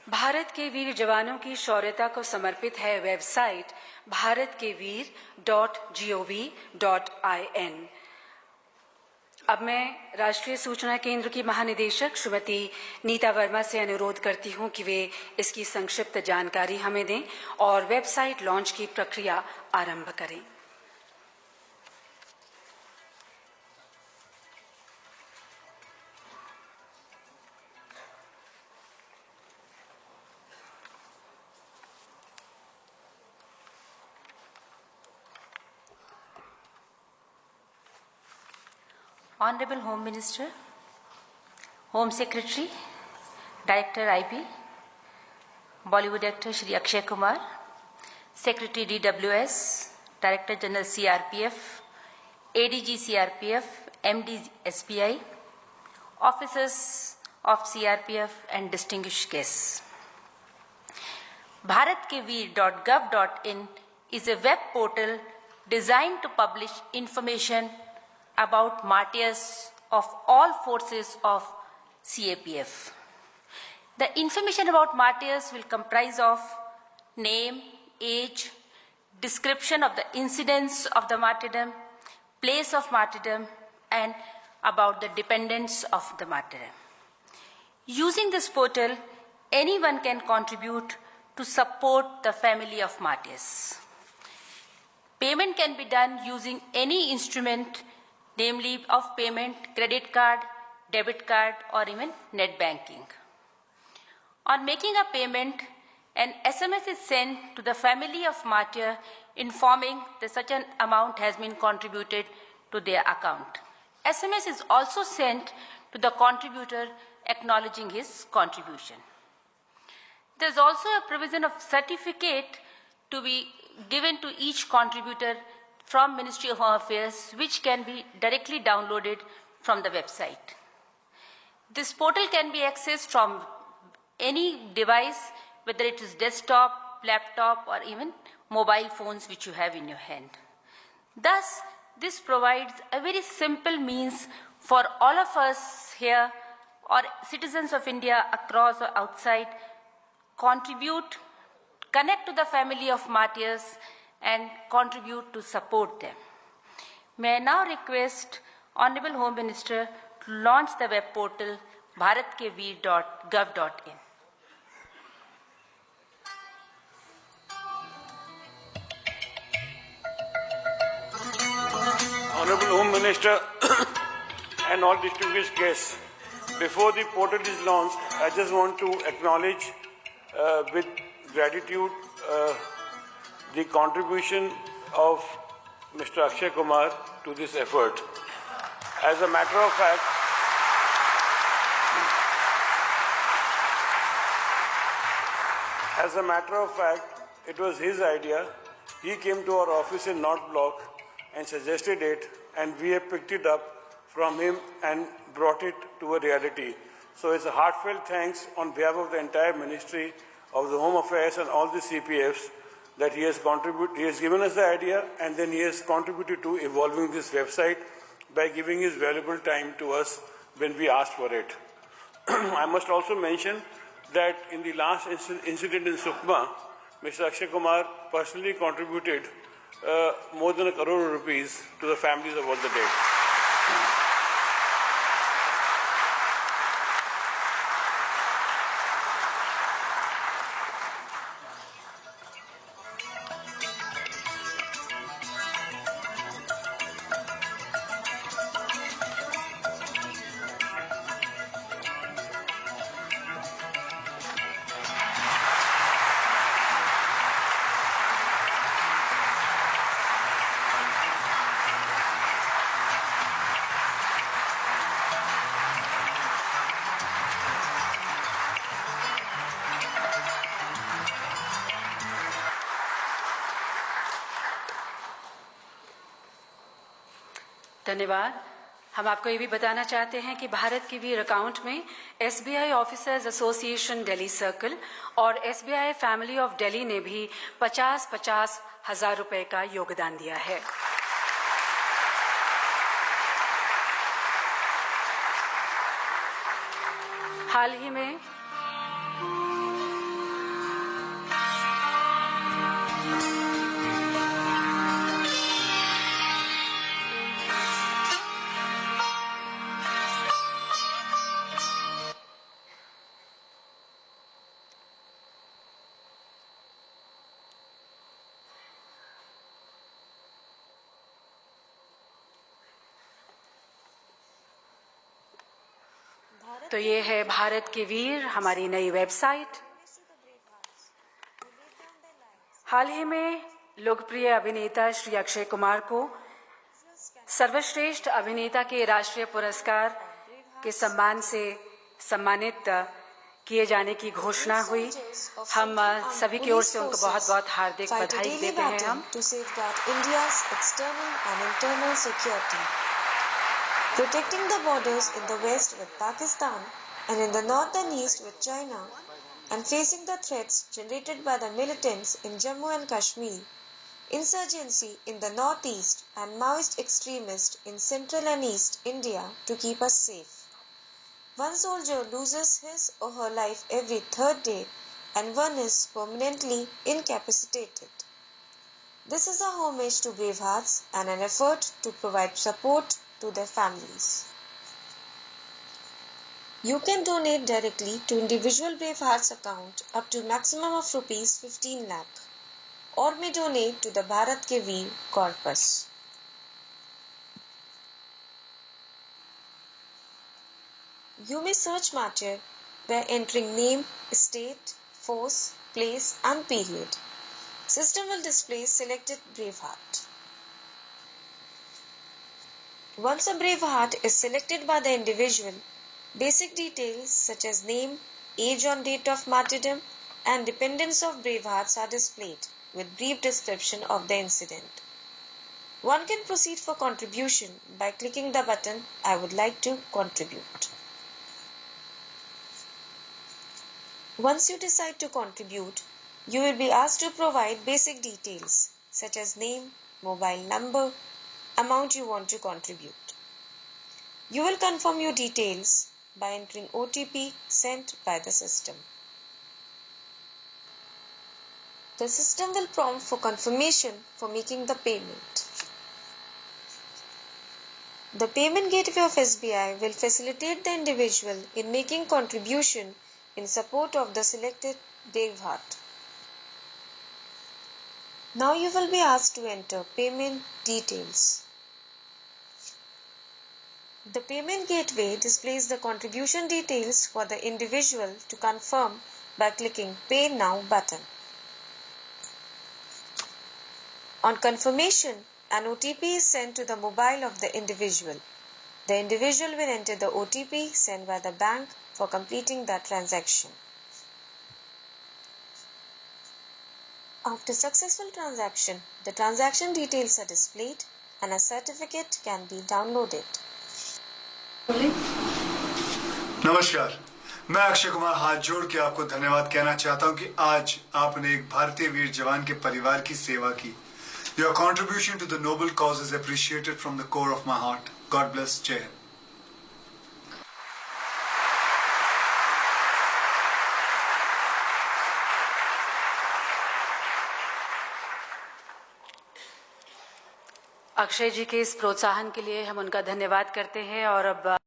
भारत के वीर जवानों की शौर्यता को समर्पित है वेबसाइट bharatkeveer.gov.in। अब मैं राष्ट्रीय सूचना केंद्र की महानिदेशक श्रीमती नीता वर्मा से अनुरोध करती हूं कि वे इसकी संक्षिप्त जानकारी हमें दें और वेबसाइट लॉन्च की प्रक्रिया आरंभ करें। Honorable Home Minister, Home Secretary, Director IB, Bollywood actor Shri Akshay Kumar, Secretary DWS, Director General CRPF, ADG CRPF, MD SBI, officers of CRPF and distinguished guests. bharatkeveer.gov.in is a web portal designed to publish information about martyrs of all forces of CAPF. The information about martyrs will comprise of name, age, description of the incidents of the martyrdom, place of martyrdom, and about the dependents of the martyrdom. Using this portal, anyone can contribute to support the family of martyrs. Payment can be done using any instrument, namely of payment, credit card, debit card, or even net banking. On making a payment, an SMS is sent to the family of martyr informing that such an amount has been contributed to their account. SMS is also sent to the contributor acknowledging his contribution. There is also a provision of certificate to be given to each contributor from Ministry of Home Affairs, which can be directly downloaded from the website. This portal can be accessed from any device, whether it is desktop, laptop, or even mobile phones which you have in your hand. Thus, this provides a very simple means for all of us here or citizens of India across or outside contribute, connect to the family of martyrs, and contribute to support them. May I now request Honorable Home Minister to launch the web portal bharatkeveer.gov.in. Honorable Home Minister and all distinguished guests, before the portal is launched, I just want to acknowledge with gratitude the contribution of Mr. Akshay Kumar to this effort. As a matter of fact, it was his idea. He came to our office in North Block and suggested it, and we have picked it up from him and brought it to a reality. So it's a heartfelt thanks on behalf of the entire Ministry of the Home Affairs and all the CPFs that he has given us the idea, and then he has contributed to evolving this website by giving his valuable time to us when we asked for it. I must also mention that in the last incident in Sukma, Mr. Akshay Kumar personally contributed more than 1 crore rupees to the families of all the dead. धन्यवाद। हम आपको ये भी बताना चाहते हैं कि भारत के वीर अकाउंट में SBI officers association Delhi circle और SBI फैमिली ऑफ दिल्ली ने भी 50-50 हजार रुपए का योगदान दिया है। हाल ही में तो ये है भारत के वीर, हमारी नई वेबसाइट। हाल ही में लोकप्रिय अभिनेता श्री अक्षय कुमार को सर्वश्रेष्ठ अभिनेता के राष्ट्रीय पुरस्कार के सम्मान से सम्मानित किए जाने की घोषणा हुई। हम सभी की ओर से उनको बहुत बहुत हार्दिक बधाई देते हैं। हम protecting the borders in the west with Pakistan and in the north and east with China, and facing the threats generated by the militants in Jammu and Kashmir, insurgency in the northeast and Maoist extremists in central and east India to keep us safe. One soldier loses his or her life every third day and one is permanently incapacitated. This is a homage to brave hearts and an effort to provide support to their families. You can donate directly to individual Brave Hearts account up to maximum of rupees 15 lakh or may donate to the Bharat Ke Veer corpus. You may search Martyr by entering name, state, force, place and period. System will display selected Brave Heart. Once a Brave Heart is selected by the individual, basic details such as name, age on date of martyrdom, and dependents of Brave Hearts are displayed with brief description of the incident. One can proceed for contribution by clicking the button I would like to contribute. Once you decide to contribute, you will be asked to provide basic details such as name, mobile number, amount you want to contribute. You will confirm your details by entering OTP sent by the system. The system will prompt for confirmation for making the payment. The payment gateway of SBI will facilitate the individual in making contribution in support of the selected Brave Heart. Now you will be asked to enter payment details. The payment gateway displays the contribution details for the individual to confirm by clicking Pay Now button. On confirmation, an OTP is sent to the mobile of the individual. The individual will enter the OTP sent by the bank for completing the transaction. After successful transaction, the transaction details are displayed and a certificate can be downloaded. नमस्कार, मैं अक्षय कुमार हाथ जोड़ के आपको धन्यवाद कहना चाहता हूं कि आज आपने एक भारतीय वीर जवान के परिवार की सेवा की। Your contribution to the noble cause is appreciated from the core of my heart. God bless. Jai Hind. Akshay जी के इस प्रोत्साहन के लिए हम उनका धन्यवाद करते हैं और अब